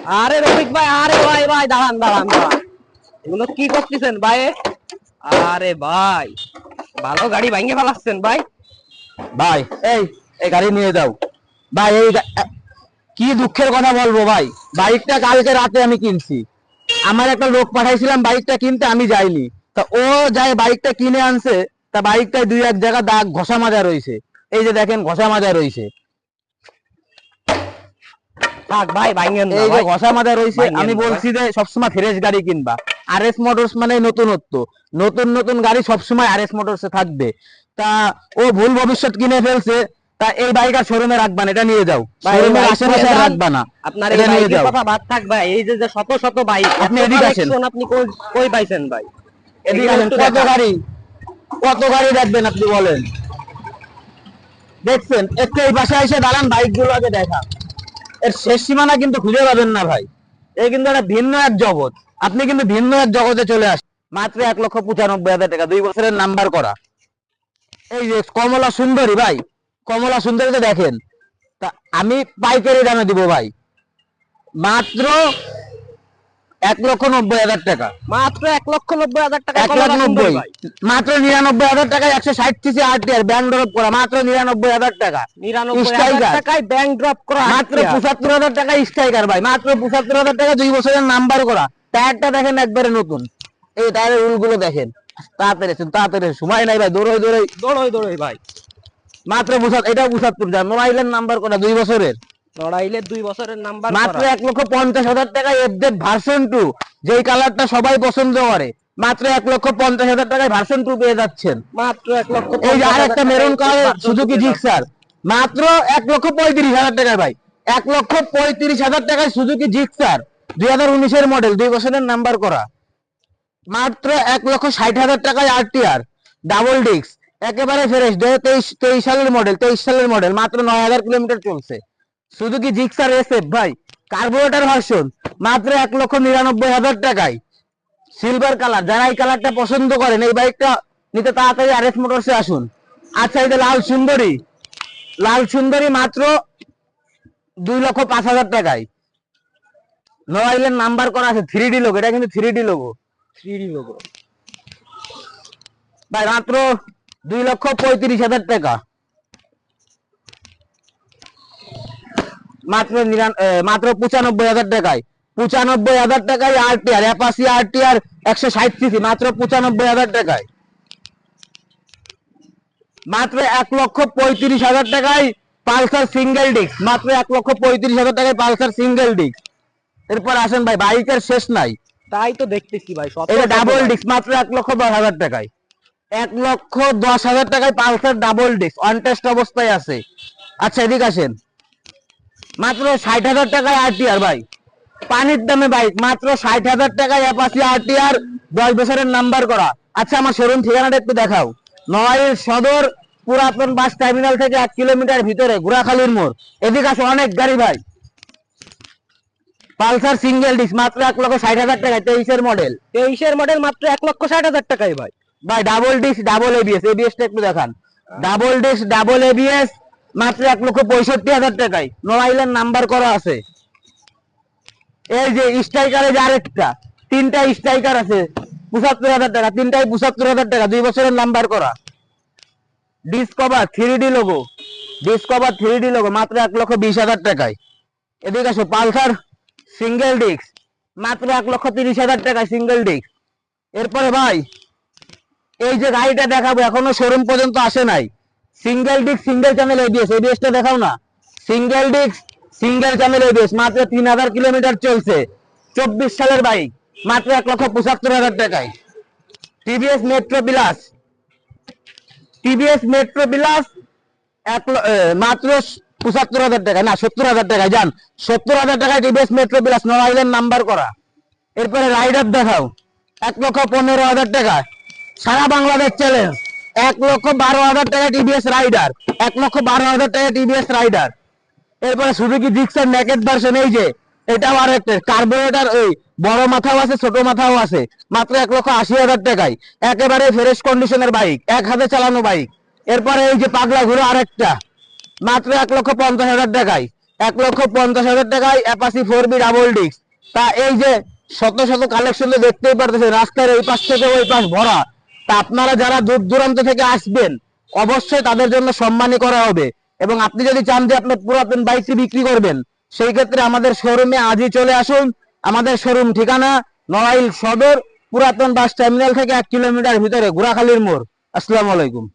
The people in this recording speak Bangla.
আরে রফিক ভাই, আরে ভাই ভাই দাঁড়ান দাঁড়ান দাঁড়ান, এগুলো কি করতেছেন ভাই? আরে ভাই, ভালো গাড়ি ভাঙে ফেলাচ্ছেন ভাই। ভাই এই এই গাড়ি নিয়ে যাও ভাই। কি দুঃখের কথা বলবো ভাই, বাইকটা কালকে রাতে আমি কিনছি। আমার একটা লোক পাঠাইছিলাম বাইকটা কিনতে, আমি যাইনি। তা ও যায় বাইকটা কিনে আনছে, তা বাইকটায় দুই এক জায়গা দাগ ঘষা মাজা রয়েছে। এই যে দেখেন ঘষা মাজা রয়েছে, থাক ভাই ভাঙেন না এই যে ভাই, ঘষা মাজা রয়েছে। ভাঙেন আমি না ভাই। বলছি যে সবসময় ফ্রেশ গাড়ি কিনবা। আর এস মোটরস মানে নতুনত্ব, নতুন নতুন গাড়ি সবসময় আর এস মোটরসে থাকবে। তা ও ভুল ভবিষ্যৎ কিনে ফেলছে। তা এই বাইক আর শোরুমে রাখবা না, এটা নিয়ে যাও। ভাই এই শোরুমের বাইক আশেপাশে নিয়ে আর যান। রাখবা না, আপনার এই এটা নিয়ে বাইকের যাও। কথা বাদ থাক ভাই, এই যে যে শত শত বাইক, আপনি এত এদিকে আসেন, কালেকশন আপনি কই কই পাইছেন ভাই? এদিকে এগুলো আসেন। একটু কত দেখান। গাড়ি, কত গাড়ি দেখবেন আপনি বলেন? দেখছেন, একটু এই বাসায় এসে দাঁড়ান, বাইক গুলো আগে দেখা। এর শেষ সীমানা কিন্তু খুঁজে পাবেন না ভাই। এই কিন্তু একটা ভিন্ন এক জগৎ। আপনি কিন্তু ভিন্ন এক জগতে চলে আসেন। মাত্র 1,95,000 টাকা, 2 বছরের নাম্বার করা। এই যে কমলা সুন্দরী ভাই, কমলা সুন্দরী তো দেখেন। তা আমি পাইকারি দামে দিব ভাই, মাত্র 1,90,000 টাকা। মাত্র 1,90,000 টাকা এক লাখ কমলা সুন্দরী নব্বই ভাই। মাত্র 99,000 টাকায় 160 সিসি RTR ব্যাংক ড্রপ করা, মাত্র 99,000 টাকা। 99,000 স্ট্রাইকার টাকায় ব্যাংক ড্রপ করা মাত্র RTR। 75,000 টাকা স্ট্রাইকার ভাই, মাত্র 75,000 টাকা, 2 বছরের নাম্বার করা। টায়ারটা দেখেন একবারে নতুন। এই টায়ারের রুল গুলো দেখেন। তাড়াতাড়ি আসুন, তাড়াতাড়ি, সময় নাই ভাই, দৌড়ই দৌড়ই। দৌড়ই দৌড়ই ভাই। মাত্র 75, এটাও 75 দাম, মোবাইলের নাম্বার করা, 2 বছরের। লড়াইলে 2 বছরের নাম্বার মাত্র করা। 1,50,000 টাকায় এফজেড ভার্সন 2, যেই কালারটা সবাই পছন্দ করে। মাত্র 1,50,000 টাকায় ভার্সন 2 পেয়ে যাচ্ছেন। মাত্র এই যে 1,50,000 আরেকটা মেরুন টাকায় colour version Suzuki two Gixxer, মাত্র 1,35,000 টাকায় ভাই। 1,35,000 টাকায় সুজুকি জিক্সার, 2019-এর মডেল, 2 বছরের নাম্বার করা। মাত্র 1,60,000 টাকায় RTR ডাবল ডিস্ক, একেবারে ফ্রেশ, 2023 সালের মডেল, 23 সালের মডেল, মাত্র 9,000 কিলোমিটার চলছে। সুজুকি জিক্সার SF ভাই, কার্বোরেটর ভার্সন, মাত্র 1,99,000 টাকায়। সিলভার কালার, যারা এই কালারটা পছন্দ করেন এই বাইকটা নিতে তাড়াতাড়ি আর এস মোটরসে আসুন। আচ্ছা, এই যে লাল সুন্দরী, লাল সুন্দরী মাত্র 2,05,000 টাকায়। মোবাইলের নাম্বার করা আছে, 3D লোগো, এটা কিন্তু 3D লোগো। 3D logo. ভাই মাত্র 2,35,000 টাকা। মাত্র মাত্র 95,000 টাকায়, 95,000 টাকায় RTR অ্যাপাসি RTR 160 সিসি, মাত্র 95,000 টাকায়। মাত্র 1,35,000 টাকায় পালসার সিঙ্গেল ডিস্ক, মাত্র 1,35,000 টাকায় পালসার সিঙ্গেল ডিস্ক। এরপর আসেন ভাই, বাইকের শেষ নাই। তাই তো দেখতেছি ভাই, শত এটা শত ডাবল বাইক। ডিস্ক, মাত্র 1,10,000 টাকায়। 1,10,000 টাকায় পালসার ডাবল ডিস্ক, অনটেস্ট অবস্থায় আছে। আচ্ছা, এদিকে আসেন। মাত্র 60,000 টাকায় RTR ভাই, পানির দামে বাইক, মাত্র 60,000 টাকায় অ্যাপাচি RTR, 10 বছরের নাম্বার করা। আচ্ছা, আমার শোরুম ঠিকানাটা একটু দেখাও। নড়াইল সদর, পুরাতন বাস টার্মিনাল থেকে 1 কিলোমিটার ভিতরে, ঘোড়াখালীর মোড়। এদিকে আসো, অনেক গাড়ি ভাই। পালসার সিঙ্গেল ডিস্ক, মাত্র 1,60,000 টাকায়, 23-এর মডেল। 23-এর মডেল মাত্র 1,60,000 টাকায় ভাই। ভাই ডাবল ডিস্ক, ডাবল ABS, ABS-টা একটু দেখান। ডাবল ডিস্ক, ডাবল ABS, মাত্র 1,65,000 টাকায়। নড়াইলের নাম্বার করা আছে। এই যে স্ট্রাইকারে যে আরেকটা, 3টা স্ট্রাইকার আছে, 75,000 টাকা, 3টাই 75,000 টাকা, 2 বছরের নাম্বার করা। Discover 3D logo, discover 3D logo, মাত্র 1,20,000 টাকায়। এদিকে আসো, পালসার সিঙ্গেল ডিস্ক, মাত্র 1,30,000 টাকায় সিঙ্গেল ডিস্ক। এরপরে ভাই, এই যে গাড়িটা দেখাবো, এখনো শোরুম পর্যন্ত আসে নাই। Single disc, single channel ABS, ABS-টা দেখাও না। Single disc, single channel ABS, মাত্র 3,000 কিলোমিটার চলছে, 24 সালের বাইক, মাত্র 1,75,000 টাকায়। TVS metro plus, TVS metro plus মাত্র 75,000 টাকা, না 70,000 টাকায় যান, 70,000 টাকায় টিভিএস মেট্রো প্লাস, নড়াইলের নাম্বার করা। এরপরে রাইডার দেখাও, 1,15,000 টাকা, সারা বাংলাদেশ চ্যালেঞ্জ। 1,12,000 টাকা টিভিএস রাইডার, 1,12,000 টাকা টিভিএস রাইডার। এরপরে সুজুকি জিক্সার নেকেড ভার্সন, এই যে এটাও আরেকটা কার্বোরেটর, ওই বড় মাথাও আছে, ছোট মাথাও আছে, মাত্র 1,80,000 টাকায়। একেবারে ফ্রেশ কন্ডিশনের বাইক, এক হাতে চালানো বাইক। এরপরে এই যে পাগলা ঘোড়া আরেকটা, মাত্র 1,50,000 টাকায়। 1,50,000 টাকায় অ্যাপাচি 4B ডাবল ডিস্ক। তা এই যে শত শত কালেকশন তো দেখতেই পারতেছেন, রাস্তার এই পাশ থেকে ওই পাশ ভরা। তা আপনারা যারা দূর দূরান্ত থেকে আসবেন অবশ্যই তাদের জন্য সম্মানী করা হবে। এবং আপনি যদি চান যে আপনার পুরাতন বাইকটি বিক্রি করবেন, সেই ক্ষেত্রে আমাদের শোরুমে আজই চলে আসুন। আমাদের শোরুম ঠিকানা নড়াইল সদর, পুরাতন বাস টার্মিনাল থেকে 1 কিলোমিটার ভিতরে, ঘোড়াখালীর মোড়। আসসালামু আলাইকুম।